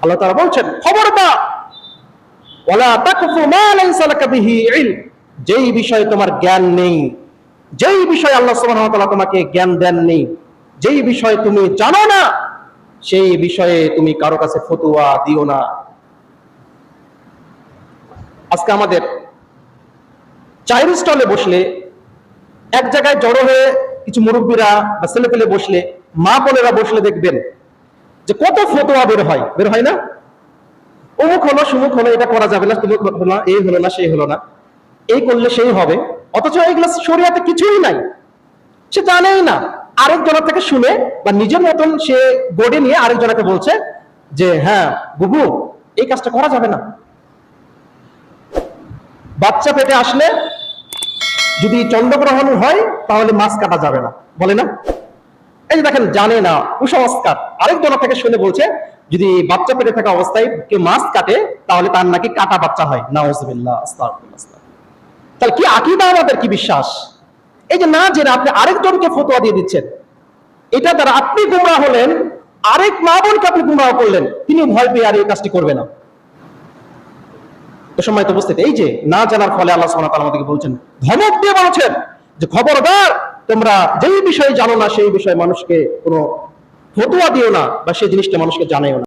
আল্লাহ তাআলা বলছেন, খবরদার, ওয়ালা তাকফু মা লাইসা লাকা বিহি ইলম, যেই বিষয়ে তোমার জ্ঞান নেই, যেই বিষয়ে আল্লাহ সুবহানাহু ওয়া তাআলা তোমাকে জ্ঞান দেননি, যেই বিষয়ে তুমি জানো না, সেই বিষয়ে তুমি কারো কাছে ফতোয়া দিও না। আজকে আমাদের চায়ের স্টলে বসলে, এক জায়গায় জড়ো হয়ে কিছু মুরব্বীরা বা ছেলেপেলে বসলে, মা বোনেরা বসলে দেখবেন যে কত ফতোয়া বের হয় না? অমুক হলো, সুমুক হলো, এটা করা যাবে না, তুমুক হলো না, এই হলো না, সেই হলো না, এই করলে সেই হবে। অথচ এইগুলো শরিয়াতে কিছুই নাই, সে জানেই না। আরেকজনের থেকে শুনে বা নিজের মতন সে গড়ে নিয়ে আরেকজনকে বলছে যে হ্যাঁ বুবু, এই কাজটা করা যাবে না। বাচ্চা পেটে আসলে যদি চন্দ্রগ্রহণ হয় তাহলে মাছ কাটা যাবে না, বলে না? এই যে দেখেন, জানে না, কুসংস্কার। আরেকজনের থেকে শুনে বলছে যদি বাচ্চা পেটে থাকা অবস্থায় কেউ মাছ কাটে তাহলে তার নাকি কাটা বাচ্চা হয়। নাউজুবিল্লাহ, আস্তাগফিরুল্লাহ। তাহলে কি আকীদা আমাদের, কি বিশ্বাস? এই যে না জেনে আপনি আরেকজনকে ফতোয়া দিয়ে দিচ্ছেন, এটা দ্বারা আপনি গুমরাহ হলেন, আরেক মা বোনকে আপনি গুমরাহ করলেন, তিনি ভয় পেয়ে আর এই কাজটি করবে না। তো সম্মানিত উপস্থিতি, এই যে না জানার ফলে আল্লাহ সুবহানাহু ওয়া তাআলা আমাদেরকে বলছেন, ধমক দিয়ে বলছেন যে খবরদার, তোমরা যেই বিষয়ে জানো না সেই বিষয়ে মানুষকে কোনো ফতোয়া দিও না বা সেই জিনিসটা মানুষকে জানাইও না।